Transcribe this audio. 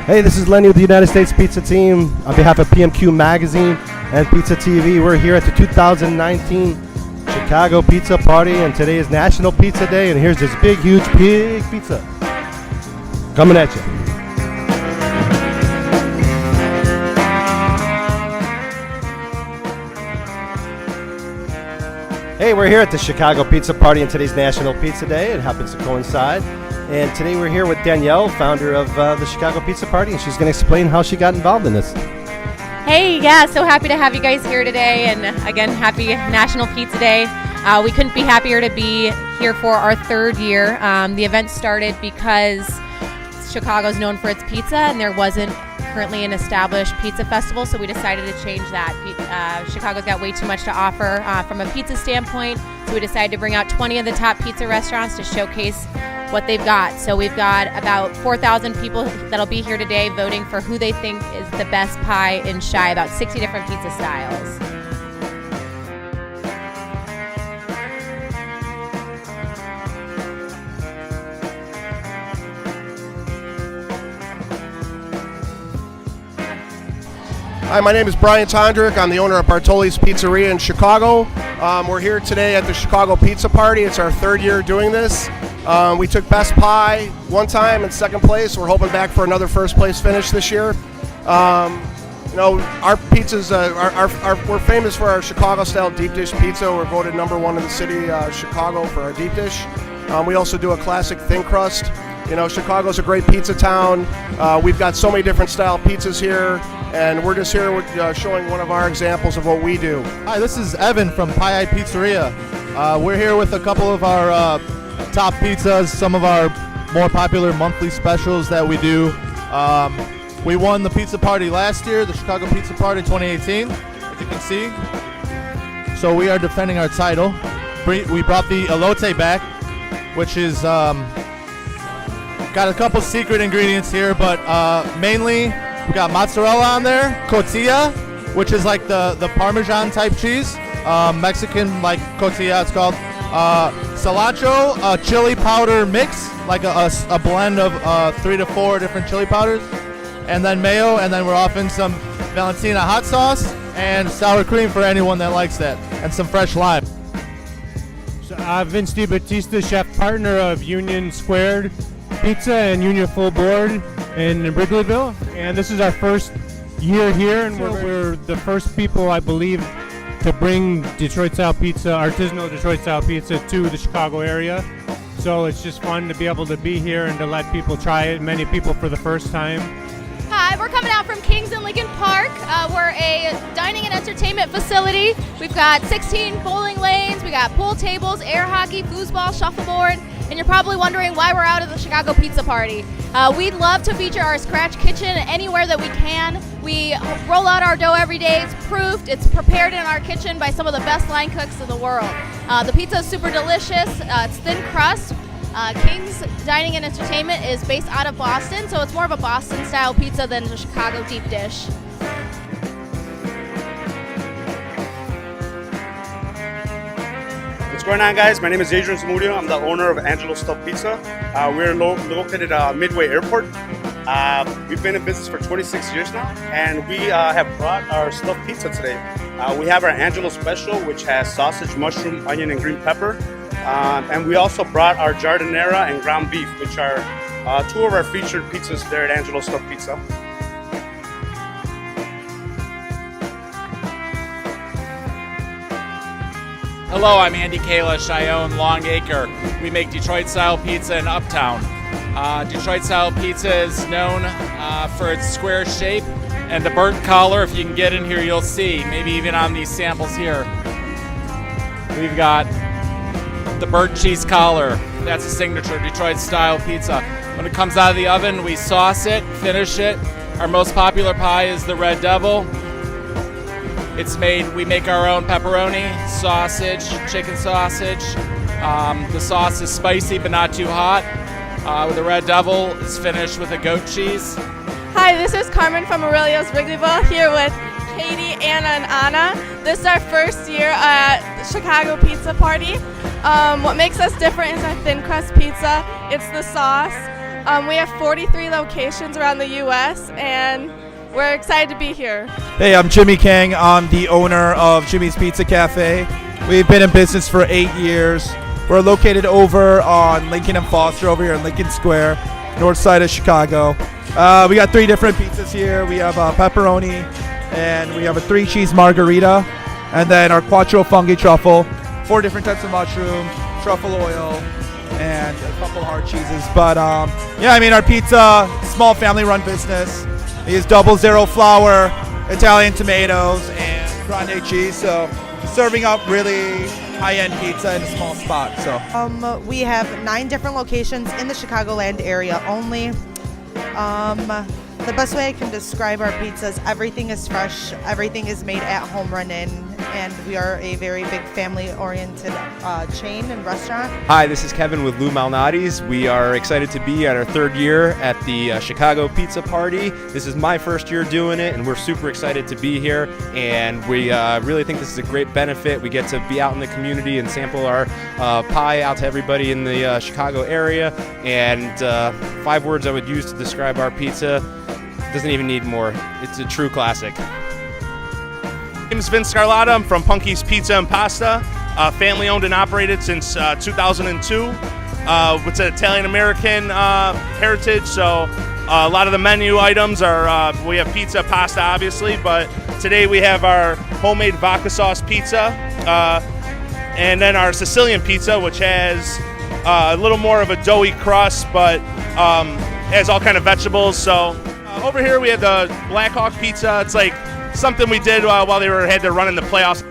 Hey, this is Lenny with the United States Pizza Team. On behalf of PMQ Magazine and PizzaTV, we're here at the 2019 Chicago Pizza Party, and today is National Pizza Day, and here's this big, huge pig pizza coming at you. Hey, we're here at the Chicago Pizza Party, and today's National Pizza Day. It happens to coincide. And today we're here with Danielle, founder of the Chicago Pizza Party, and she's going to explain how she got involved in this. Hey, yeah, so happy to have you guys here today, and again, happy National Pizza Day. We couldn't be happier to be here for our third year. The event started because Chicago's known for its pizza, and there wasn't currently an established pizza festival, so we decided to change that. Chicago's got way too much to offer from a pizza standpoint, so we decided to bring out 20 of the top pizza restaurants to showcase what they've got. So we've got about 4,000 people that'll be here today voting for who they think is the best pie in Chi, about 60 different pizza styles. Hi, my name is Brian Tondrick. I'm the owner of BARTOLI'S Pizzeria in Chicago. We're here today at the Chicago Pizza Party. It's our third year doing this. We took best pie one time in second place. We're hoping back for another first place finish this year. Our pizzas, we're famous for our Chicago style deep dish pizza. We're voted #1 in the city of Chicago for our deep dish. We also do a classic thin crust. You know, Chicago's a great pizza town. We've got so many different style pizzas here, and we're just here with, showing one of our examples of what we do. Hi, this is Evan from Pizzeria. We're here with a couple of our top pizzas, some of our more popular monthly specials that we do. We won the pizza party last year, the Chicago Pizza Party 2018, as you can see. So we are defending our title. We brought the elote back, which is got a couple secret ingredients here, but mainly we got mozzarella on there, cotija, which is like the Parmesan type cheese, Mexican like cotija it's called. Cilantro, chili powder mix, like a blend of 3 to 4 different chili powders, and then mayo, and then we're offering some Valentina hot sauce and sour cream for anyone that likes that, and some fresh lime. So, Vince DiBattista, chef partner of Union Squared Pizza and Union Full Board in Wrigleyville, and this is our first year here, and we're the first people, I believe, to bring Detroit-style pizza, artisanal Detroit-style pizza, to the Chicago area. So it's just fun to be able to be here and to let people try it, many people for the first time. Hi, we're coming out from Kings and Lincoln Park. We're a dining and entertainment facility. We've got 16 bowling lanes, we got pool tables, air hockey, foosball, shuffleboard, and you're probably wondering why we're out of the Chicago Pizza Party. We'd love to feature our scratch kitchen anywhere that we can. We roll out our dough every day. It's proofed. It's prepared in our kitchen by some of the best line cooks in the world. The pizza is super delicious. It's thin crust. King's Dining and Entertainment is based out of Boston, so it's more of a Boston-style pizza than a Chicago deep dish. What's going on, guys? My name is Adrian Zamudio. I'm the owner of ANGELO'S Stuffed Pizza. We're located at Midway Airport. We've been in business for 26 years now, and we have brought our stuffed pizza today. We have our Angelo special, which has sausage, mushroom, onion, and green pepper. And we also brought our giardiniera and ground beef, which are 2 of our featured pizzas there at ANGELO'S Stuffed Pizza. Hello, I'm Andy Kalish. I own Long Acre. We make Detroit-style pizza in Uptown. Detroit-style pizza is known for its square shape and the burnt collar. If you can get in here, you'll see, maybe even on these samples here. We've got the burnt cheese collar. That's a signature Detroit-style pizza. When it comes out of the oven, we sauce it, finish it. Our most popular pie is the Red Devil. We make our own pepperoni, sausage, chicken sausage. The sauce is spicy but not too hot. The Red Devil is finished with a goat cheese. Hi, this is Carmen from AURELIO'S Wrigleyville, here with Katie, Anna, and Anna. This is our first year at the Chicago Pizza Party. What makes us different is our thin crust pizza. It's the sauce. We have 43 locations around the U.S. and we're excited to be here. Hey, I'm Jimmy Kang. I'm the owner of Jimmy's Pizza Cafe. We've been in business for 8 years. We're located over on Lincoln and Foster over here in Lincoln Square, north side of Chicago. We got 3 different pizzas here. We have pepperoni, and we have a 3-cheese margarita, and then our quattro fungi truffle, 4 different types of mushroom, truffle oil, and a couple hard cheeses. But yeah, I mean, our pizza, small family-run business. We use 00 flour, Italian tomatoes, and grande cheese. So serving up really high-end pizza in a small spot. So we have 9 different locations in the Chicagoland area only. The best way I can describe our pizza is everything is fresh, everything is made at home, run in, and we are a very big family-oriented chain and restaurant. Hi, this is Kevin with MALNATI'S. We are excited to be at our 3rd year at the Chicago Pizza Party. This is my 1st year doing it, and we're super excited to be here, and we really think this is a great benefit. We get to be out in the community and sample our pie out to everybody in the Chicago area, and 5 words I would use to describe our pizza. Doesn't even need more. It's a true classic. My name is Vince Scarlatta. I'm from PUNKY'S Pizza and Pasta, family owned and operated since 2002. It's an Italian-American heritage, so a lot of the menu items are, we have pizza, pasta obviously, but today we have our homemade vodka sauce pizza, and then our Sicilian pizza, which has a little more of a doughy crust, but has all kind of vegetables. So over here we have the Black Hawk pizza. It's like something we did while they had to run in the playoffs.